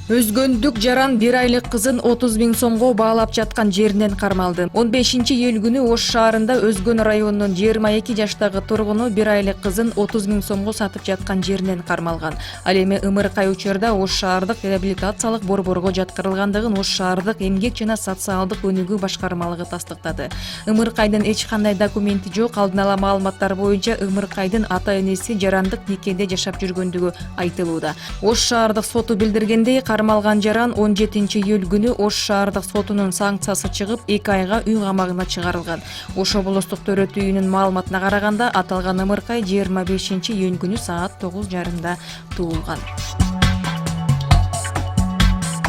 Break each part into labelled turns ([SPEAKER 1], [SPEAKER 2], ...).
[SPEAKER 1] Өзгөндүк жаран 1 айлык кызын 30 000 сомго баалап жаткан жеринен кармалды. 15-июль күнү Ош шаарында Өзгөн районунун 22 жаштагы тургуну 1 айлык кызын 30 000 сомго сатып жаткан жеринен кармалган. Ал эми ымыркай учурда Ош шаардык реабилитациялык борборго жаткырылгандыгын Ош шаардык эмгек жана социалдык өнүгүү башкармалыгы тастыктады. Ымыркайдын эч кандай документи жок. Алдын ала маалыматтар боюнча ымыркайдын ата-энеси жарандык никеде жашап жүргөндүгү айтылууда. Ош шаардык соту билдиргендей, кармалган жаран 17-июль күнү Ош шаардык сотунун санкциясы чыгып 2 айга үй камагына чыгарылган. Ош облустук төрөт үйүнүн маалыматына караганда, аталган ымыркай 25-июнь күнү саат 9:30 туулган.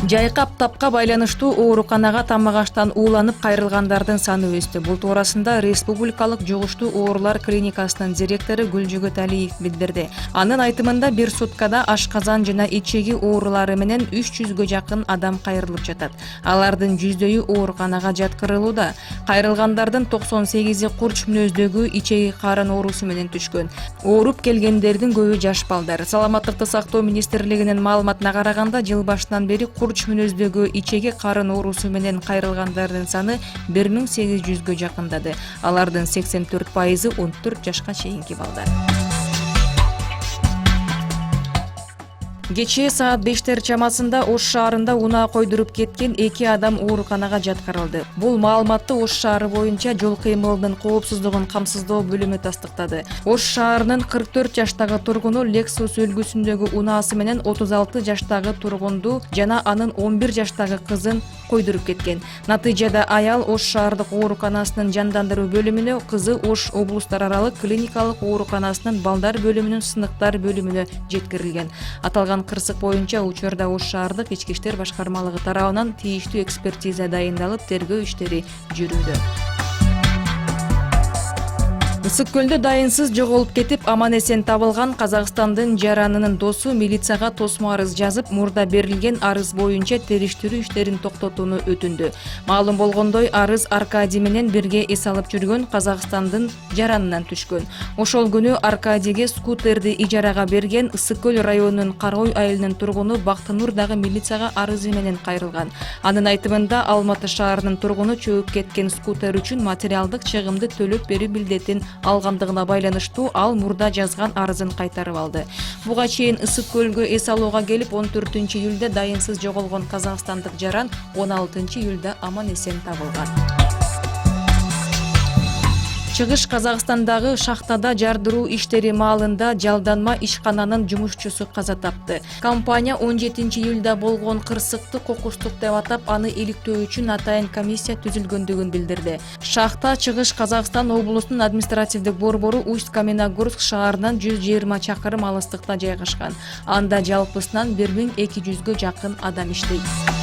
[SPEAKER 1] Жайкап тапка байланыштуу ооруканага тамак аштан ууланып кайрылгандардын саны өстү. Бул туурасында Республикалык жугуштуу оорулар клиникасынын директору Гүлжөгөт Алиев билдирди. Анын айтымында бир суткада ашказан жана ичеги оорулары менен 300гө жакын адам кайрылып жатат. Алардын 100дөйү ооруканага жаткырылууда. Кайрылгандардын 98и курч мүнөздөгү ичеги карын оорусу менен түшкөн. Ооруп келгендердин көбү жаш балдар. Саламаттыкты сактоо министрлигинин маалыматына караганда, жыл башынан бери курч мүнөздөгү ичеги карын оорусу менен кайрылгандардын саны 1800гө жакындады. Алардын 84%ы 14 жашка чейинки балдар. Кечээ саат 5 чамасында Ош шаарында унаа койдуруп кеткен 2 адам ооруканага жаткырылды. Бул маалыматты Ош шаары боюнча жол кыймылынын коопсуздугун камсыздоо бөлүмү тастыктады. Ош шаарынын 44 жаштагы тургуну Lexus үлгүсүндөгү унаасы менен 36 жаштагы тургунду жана анын 11 жаштагы кызын койдуруп кеткен. Натыйжада аял Ош шаардык ооруканасынын жандандыруу бөлүмүнө, кызы Ош облустар аралык клиникалык ооруканасынын балдар бөлүмүнүн сыныктар бөлүмүнө жеткирилген. Аталган кырсык боюнча учурда Ош шаардык ички иштер башкармалыгы тарабынан тийиштүү экспертиза дайындалып, тергөө иштери жүрүүдө. Ысык көлдө дайынсыз жоголуп кетип, аман-эсен табылган Казакстандын жаранынын досу милицияга тосмо арыз жазып, мурда берилген арыз боюнча териштирүү иштерин токтотууну өтүндү. Маалым болгондой, арыз Аркадий менен бирге эс алып жүргөн Казакстандын жаранынан түшкөн. Ошол күнү Аркадийге скутерди ижарага берген Ысык көл районунун Карой айылынын тургуну Бактынур дагы милицияга арызы менен кайрылган. Анын айтымында, Алматы шаарынын тургуну чөгүп кеткен скутер үчүн материалдык чыгымды төлөп берүү билдетин алгандыгына байланыштуу ал мурда жазган арызын кайтарып алды. Буга чейин Ысык көлгө эс алууга келип 14-июльдө дайынсыз жоголгон казакстандык жаран 16-июльдө аман-эсен табылган. Чыгыш Казакстандагы шахтада жардыруу иштери маалында жалданма ишкананын жумушчусу каза тапты. Компания 17-июльда болгон кырсыкты кокустук деп атап, аны иликтөө үчүн атайын комиссия түзүлгөндүгүн билдирди. Шахта Чыгыш Казакстан облусунун административдик борбору Усть-Каменогорск шаарынан 120 чакырым алыстыкта жайгашкан. Анда жалпысынан 1200гө жакын адам иштейт.